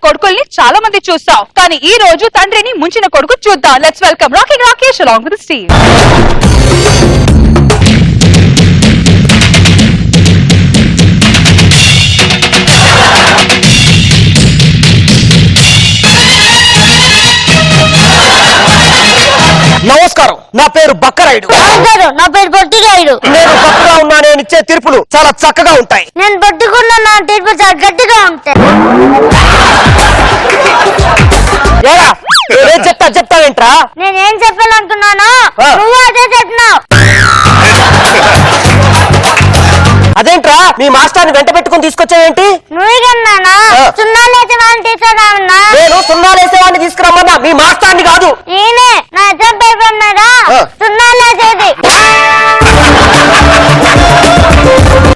కొడుకుల్ని చాలా మంది చూస్తాం, కానీ ఈ రోజు తండ్రిని ముంచిన కొడుకు చూద్దాం. Let's welcome rocking Rakesh along with Steve. నమస్కారం, నా పేరు బక్కరాయుడు. నా పేరు పొట్టిగాయుడు. నేను బక్కగా ఉన్నా, నేను ఇచ్చే తీర్పులు చాలా చక్కగా ఉంటాయి. నేను పట్టుకున్నా, నా తీర్పు చాలా గట్టిగా ఉంటాయి. ఏరా ఏం చెప్తావేంట్రా? నేనేం చెప్పాలనుకున్నాను నువ్వు అదే చెప్పినావు. అదేంట్రా మీ మాస్టర్ని వెంట పెట్టుకుని తీసుకొచ్చావేంటి? నువ్వు కన్నానా సున్నాలేసే వాళ్ళని తీసుకురామన్నా? నేను సున్నాలేసే వాడిని తీసుకురమ్మన్నా, మీ మాస్టర్ని కాదు. ఈయనే నా ఎగ్జామ్ పేపర్ ఉన్నాడా సున్నాలేసేది.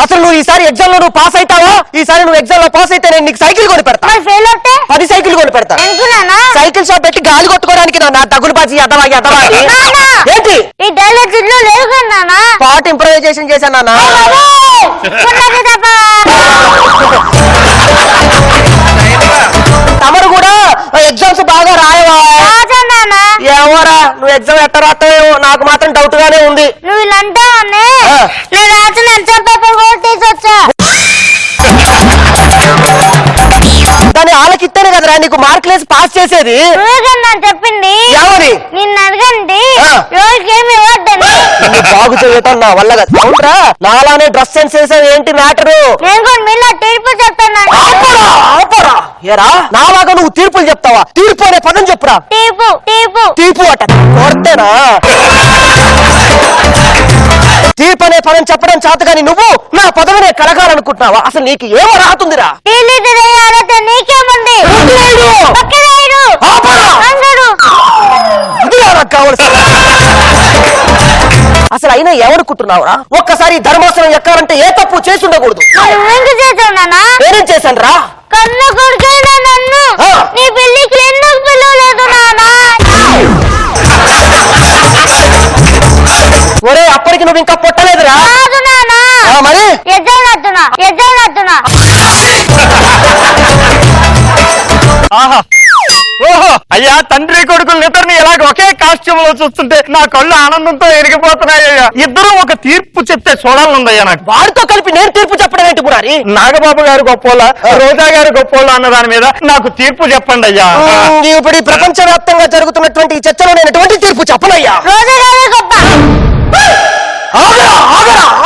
అసలు నువ్వు ఈసారి ఎగ్జామ్ లో నువ్వు పాస్ అవుతావా? ఈసారి నువ్వు ఎగ్జామ్ లో పాస్ అయితే నేను నీకు సైకిల్ కొని పెడతా. ఫెయిల్ అవుతే 10 సైకిల్ కొని పెడతా. సైకిల్ షాప్ పెట్టి గాలి కొట్టుకోవడానికి నా డబ్బులు బాజీ ఏంటి ఈ డైలాగ్ ఇల్లు లేవు కన్నానా? పాట ఇంప్రూవైజేషన్ చేశాను నాన్న. తమరు కూడా ఎగ్జామ్స్ బాగా రాయవా? ఏమోరా, నువ్వు ఎగ్జామ్ ఎట్ట రాస్తావేమో నాకు మాత్రం డౌట్ గానే ఉంది. నువ్వు ఇలా అంటావనే నేను రాసిన ఎగ్జామ్ పేపర్ కూడా తీసుకొచ్చా. దాన్ని ఆలకిస్తేనే కదరా నీకు మార్కులేసి పాస్ చేసేది. చెప్పింది ఎవరి? నిన్ను అడగండి ఎవరికేమి ఇవ్వద్దని. బాగు చేయటం నా వల్ల కదా. అవునరా, నాలానే డ్రెస్ సెన్స్ చేసేది ఏంటి మ్యాటరు? నేను కూడా మీలా తీర్పు చెప్తాను. ఏరా నాలాగా నువ్వు తీర్పులు చెప్తావా? తీర్పు అనే పదం చెప్పురా. తీర్పు తీర్పు తీర్పు అట కొడతేనా? తీర్పు అనే పదం చెప్పడం చేతగాని నువ్వు నా పదవినే కలగాలనుకుంటున్నావా? అసలు నీకు ఏమో రాతుందిరా? నీకేముంది? అసలు అయినా ఎవరుకుంటున్నావురా? ఒక్కసారి ధర్మాసనం ఎక్కాలంటే ఏ తప్పు చేసి ఉండకూడదు. నేనేం చేశాను రా? కన్న కొడుకేనా నన్ను నీ పెళ్లికి ఎందుకు పిలవలేదు నానా? ఒరే అప్పటికి నువ్వు ఇంకా పుట్టలేదురా? మరి ఆహా ఓహో అయ్యా, తండ్రి కొడుకులు ఇద్దరిని ఇలాగ ఒకే కాస్ట్యూమ్ లో చూస్తుంటే నా కళ్ళు ఆనందంతో ఎరిగిపోతున్నాయ్యా. ఇద్దరు ఒక తీర్పు చెప్తే చూడాలనుందయ్యా నాకు. వాడితో కలిపి నేను తీర్పు చెప్పడం ఏంటి మురారి? నాగబాబు గారు గొప్పోళ్ళ, రోజా గారు గొప్పోళ్ళ అన్న దాని మీద నాకు తీర్పు చెప్పండి అయ్యా. ఇప్పుడు ఈ ప్రపంచ వ్యాప్తంగా జరుగుతున్నటువంటి ఈ చర్చలో నేను ఎటువంటి తీర్పు చెప్పనయ్యా.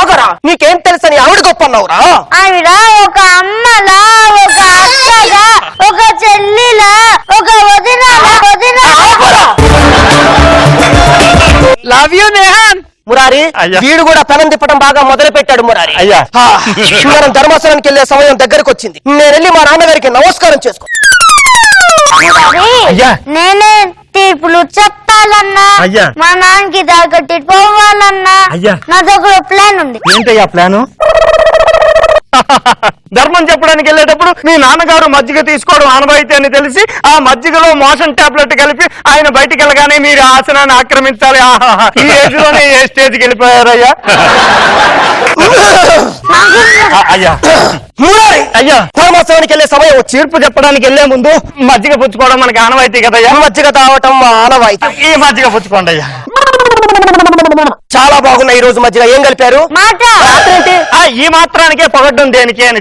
ఆగరా, నీకేం తెలుసని ఆవిడ గొప్ప అన్నావురా? ఆవిడ ఒక అమ్మలా, ఒక అక్కగా, ఒక చెల్లిలా, ఒక వదినలా. Love you నేహాన్. మురారి వీడు కూడా పెనం తిప్పడం బాగా మొదలు పెట్టాడు. మురారి అయ్యా, మనం ధర్మాసనానికి వెళ్లే సమయం దగ్గరకు వచ్చింది. నేను వెళ్ళి మా నాన్నగారికి నమస్కారం చేసుకో. నేనే తీర్పులు చెప్పాలన్నా, మా నాన్నకి దగ్గర పోవాలన్నా నాదొక ప్లాన్ ఉంది. ఏంటయ్యా ప్లాను? ధర్మం చెప్పడానికి వెళ్ళేటప్పుడు మీ నాన్నగారు మజ్జిగ తీసుకోవడం ఆనవాయితీ అని తెలిసి ఆ మజ్జిగలో మోషన్ టాబ్లెట్ కలిపి ఆయన బయటికి వెళ్ళగానే మీరు ఆసనాన్ని ఆక్రమించాలి. ఈ ఏజ్ లోనే ఏ స్టేజ్కి వెళ్ళిపోయారయ్యా? అయ్యా అయ్యా, ధర్మాసనానికి వెళ్లే సమయం తీర్పు చెప్పడానికి వెళ్లే ముందు మజ్జిగ పుచ్చుకోవడం మనకి ఆనవాయితీ కదయ్యా. మజ్జిగ తాగటం ఆనవాయితీ. ఈ మజ్జిగ పుచ్చుకోండి అయ్యా. చాలా బాగున్నాయి ఈ రోజు మజ్జిగ. ఏం కలిపారు? ఏంటి? ఈ మాత్రానికే పొగడ్డం దేనికి అని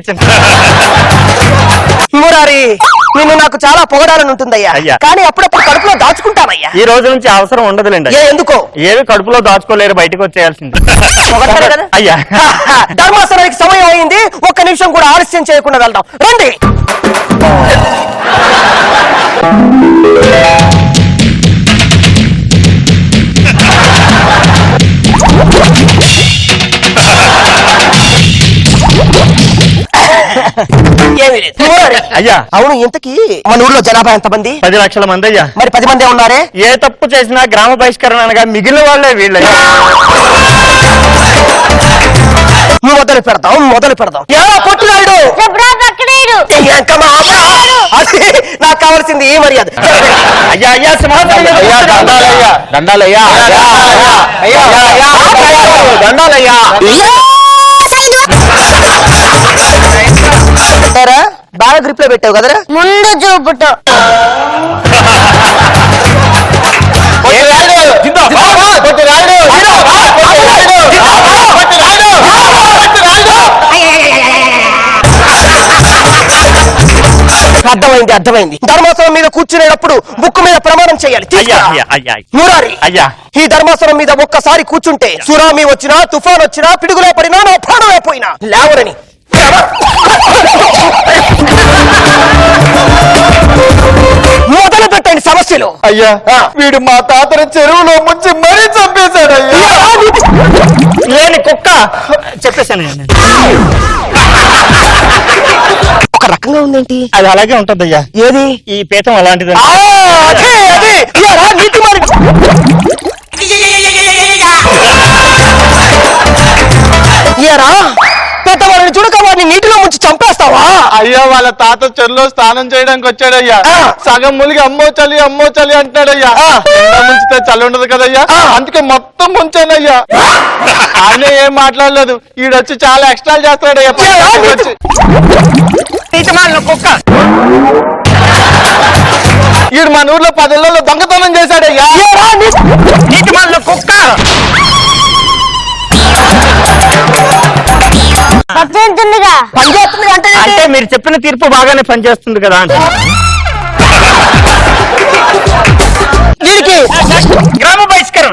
మురారి నిన్ను నాకు చాలా పొగడాలని ఉంటుందయ్యా, కానీ అప్పుడప్పుడు కడుపులో దాచుకుంటానయ్యా. ఈ రోజు నుంచి అవసరం ఉండదులేండి. ఎందుకో? ఏవి కడుపులో దాచుకోలేరు, బయటకు వచ్చేయాల్సింది. అయ్యా, ధర్మాసనానికి సమయం అయింది. ఒక్క నిమిషం కూడా ఆలస్యం చేయకుండా వెళ్దాం రండి. అయ్యా, అవును ఇంతకీ మన ఊర్లో జనాభా ఎంతమంది? 10 లక్షల మంది అయ్యా. మరి 10 మందే ఉన్నారే. ఏ తప్పు చేసినా గ్రామ బహిష్కరణ అనగా మిగిలిన వాళ్ళే వీళ్ళయ్యా. మొదలు పెడదాం. ఎలా పొట్టులాడు నాకు కావాల్సింది ఈ మర్యాద. అయ్యా అయ్యా దండాలయ్యా. బాగా బాగా గ్రిప్ లో పెట్టావు కదరా. ముందు చూపుతో అర్థమైంది. ధర్మాసనం మీద కూర్చునేటప్పుడు బుక్ మీద ప్రమాణం చేయాలి. మురారి, ఈ ధర్మాసనం మీద ఒక్కసారి కూర్చుంటే సునామీ వచ్చినా, తుఫాన్ వచ్చినా, పిడుగులో పడినా, నా ప్రాణమే పోయినా లేవరని. మొదలు పెట్టండి సమస్యలు. అయ్యా, వీడు మా తాతని చెరువులో ముంచి మరీ చంపేశాడు అయ్యా. లేని కుక్క చెప్పేశాను. ఒక రకంగా ఉందేంటి? అది అలాగే ఉంటదయ్యా. ఏది? ఈ పీఠం అలాంటిది. నీతి మరి పెద్దవాళ్ళని చూడక వాడిని నీటిలో ముంచి చంపేస్తావా? అయ్యా, వాళ్ళ తాత చెరువులో స్నానం చేయడానికి వచ్చాడయ్యా. సగం ములిగి అమ్మో చలి అంటాడయ్యా. ముంచితే చలి ఉండదు కదయ్యా, అందుకే మొత్తం ముంచానయ్యా. ఆయన ఏం మాట్లాడలేదు. ఈడొచ్చి చాలా ఎక్స్ట్రా చేస్తాడయ్యా. కుక్క ఈడు మన ఊర్లో 10 ఇళ్లలో దొంగతనం చేశాడయ్యా. కుక్క పనిచేస్తుందిగా. పనిచేస్తుంది అంటే మీరు చెప్పిన తీర్పు బాగానే పనిచేస్తుంది కదా అంటే. గ్రామ బహిష్కరణ.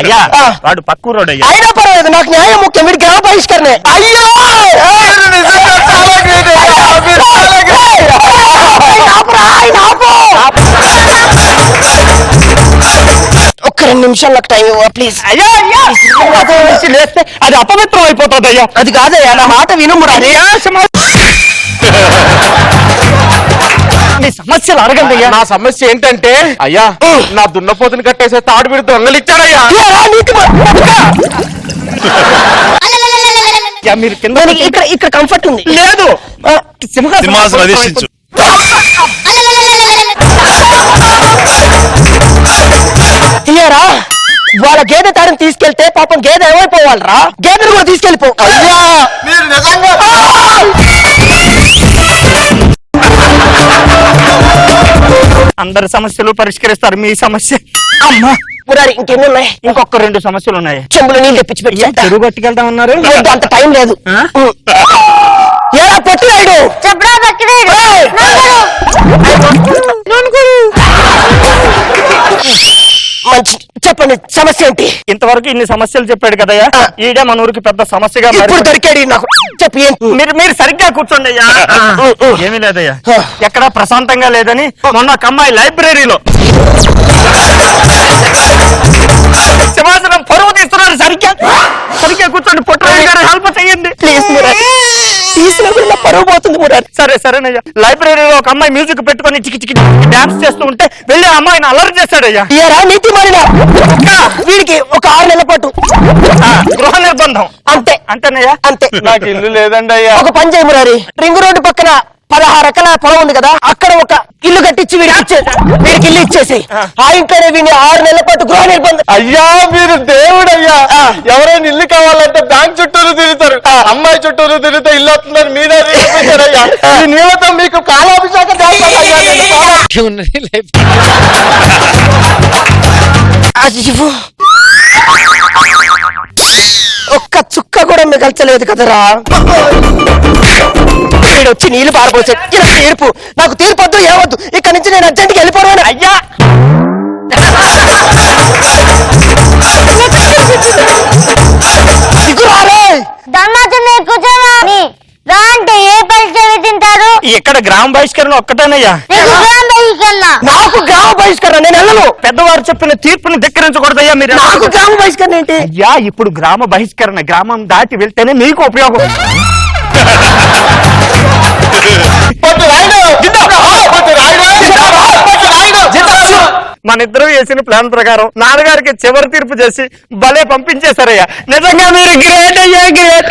అయ్యా, వాడు పక్కూరోడు అయ్యా. అయినా పర్వాలేదు, నాకు న్యాయం ముఖ్యం. వీడి గ్రామ బహిష్కరణే. అయ్యో ఒక్క 2 నిమిషాలు నాకు టైం ఇవ్వ ప్లీజ్. అయ్యా లేస్తే అది అపవిత్రం అయిపోతుంది అయ్యా. అది కాదయ్యా, నా మాట వినుము. మీ సమస్యలు అడగండి అయ్యా. నా సమస్య ఏంటంటే అయ్యా, నా దున్నపోతుని కట్టేసే తాడు వీడు దొంగలిచ్చాడయ్యా. మీరు కింద ఇక్కడ కంఫర్ట్ ఉంది. లేదు, సింహాసనం అధిష్ఠించు. ఇయ్యారా, వాళ్ళ గేదె తాడిని తీసుకెళ్తే పాపం గేదె ఏమైపోవాలరా? గేదెను కూడా తీసుకెళ్ళిపో. అయ్యా, మీరు నిజంగా అందరి సమస్యలు పరిష్కరిస్తారు, మీ సమస్య అమ్మా మురారి ఇంకెన్ని ఉన్నాయి? ఇంకొక 2 సమస్యలు ఉన్నాయి. చెంబులు నీళ్ళు తెప్పించి పెట్టి చెరువు పట్టుకెళ్తా ఉన్నారు. అంత టైం లేదు. ఎలా పొట్టులేడు చెప్పరా బక్రీడు. మంచి చెప్పండి, సమస్య ఏంటి? ఇంతవరకు ఇన్ని సమస్యలు చెప్పాడు కదయ్యా. ఈడే మన ఊరికి పెద్ద సమస్యగా ఇప్పుడు దొరికాడు నాకు. చెప్పి మీరు సరిగ్గా కూర్చోండి అయ్యా. ఏమీ లేదయ్యా, ఎక్కడ ప్రశాంతంగా లేదని మొన్న ఒక అమ్మాయి లైబ్రరీలో సింహాసనం పరువు తీస్తున్నారు. సరిగ్గా కూర్చోండి. పొట్టరాజు గారు హెల్ప్ చేయండి ప్లీజ్ మురారి. తీసుకున్న పరువు పోతుంది మురారి. సరేనయ్యా. లైబ్రరీలో ఒక అమ్మాయి మ్యూజిక్ పెట్టుకొని చికి చికి డాన్స్ చేస్తూ ఉంటే వెళ్ళి ఆ అమ్మాయిని అలర్ట్ చేశాడయ్యా. ఇయ్యారా నీతి మారిన వీడికి ఒక 6 నెలల పాటు గృహ నిర్బంధం. అంతేనయ్యా. అంతే. నాకు ఇల్లు లేదండి అయ్యా. ఒక పని చేయి మురారి, రింగ్ రోడ్డు పక్కన 16 ఎకరాల పొలం ఉంది కదా, అక్కడ ఒక ఇల్లు కట్టించి వీడికి ఇల్లు ఇచ్చేసి ఆ ఇంట్లోనే వీడిని 6 నెలల పాటు గృహ నిర్బంధం. అయ్యా, మీరు దేవుడు అయ్యా. ఎవరైనా ఇల్లు కావాలంటే బ్యాంక్ చుట్టూరు తిరుగుతారు, అమ్మాయి చుట్టూరు తిరుగుతా ఇల్లు వస్తుందని మీరే నిరూపించారయ్యా. ఈ నియమతం మీకు కాలాభిషేకం ఒక్క చుక్క కూడా మిగల్చలేదు కదరా. వచ్చి నీళ్లు పారపోసాడు. ఇలా తీర్పు నాకు తీర్పు వద్దు, ఏవద్దు. ఇక్కడ నుంచి నేను అర్జెంట్కి వెళ్ళిపోవడం. అయ్యా ధర్మాచంద్ర కూర్చోవా. రా అంటే ఏ పరీక్ష తింటారు? ఇక్కడ గ్రామ బహిష్కరణ ఒక్కటేనయ్యా. నాకు గ్రామ బహిష్కరణ నేను వెళ్ళను. పెద్దవారు చెప్పిన తీర్పుని ధిక్కరించకూడదయ్యా. మీరు నాకు గ్రామ బహిష్కరణ ఏంటి? అయ్యా, ఇప్పుడు గ్రామ బహిష్కరణ గ్రామం దాటి వెళ్తేనే మీకు ఉపయోగం. మన ఇద్దరు వేసిన ప్లాన్ ప్రకారం నాన్నగారికి చివరి తీర్పు చేసి భలే పంపించేశారయ్యా. నిజంగా మీరు గ్రేట్ అయ్యా, గ్రేట్.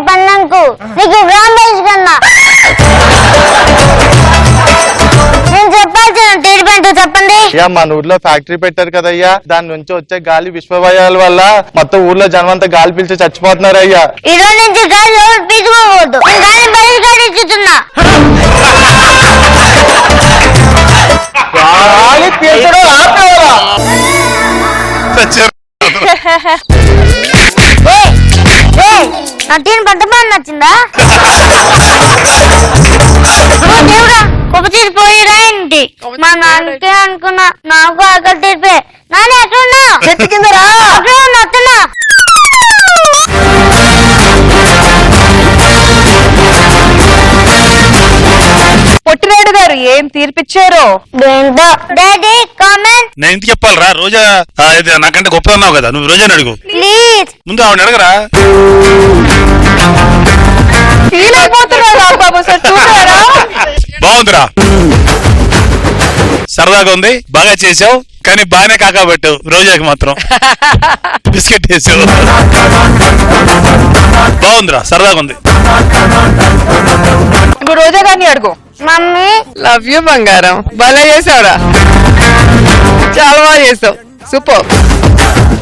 పన్నంకు నీకు గ్రామ బహిష్కరణ. నేను చెప్పాల్సిన ట్రీట్మెంట్ చెప్పండి. అయ్యా మన ఊర్లో ఫ్యాక్టరీ పెట్టారు కదయ్యా, దాని నుంచి వచ్చే గాలి విశ్వవాయువుల వల్ల మొత్తం ఊర్లో జనమంతా గాలి పీల్చి చచ్చిపోతున్నారు అయ్యా. ఈ రోజు నుంచి గాలి ఎవరు పీల్చుకోకూడదు. నేను గాలి బహిష్కరించుతున్నా. గాలి పీల్చడం ఆపేవారా? నా టీన్ పంటపాలు నచ్చిందా? దేవుడా కొబ్బరి తీరిపోయిరా ఏంటి? మా నాన్నకే అనుకున్నా. నాకు ఆకలి తీరిపోయి. నాన్న ఎక్కడున్నా? చెట్టు కింద రా. అక్కడే ఉన్నా, వస్తున్నా. పొట్టినాయుడు గారు ఏం తీర్పిచ్చారో. ఏంటో డాడీ కామెంట్ నేను ఇంటికి చెప్పాలరా రోజా నాకంటే గొప్ప అన్నావు కదా, నువ్వు రోజాని అడుగు ప్లీజ్. ముందు ఆవిడ అడగరా. ఫీల్ అయిపోతున్నారు బాబు సార్, చూసారా? బాగుందిరా, సరదాగా ఉంది, బాగా చేసావు, కానీ బాగానే కాకబెట్టావు. రోజాకి మాత్రం బిస్కెట్ వేసావు. బాగుందిరా, సరదాగా ఉంది. ఇప్పుడు రోజా గారిని అడుగు. మమ్మీ లవ్ యూ బంగారం, భలే చేసావురా, చాలా బాగా చేసావు, సూపర్.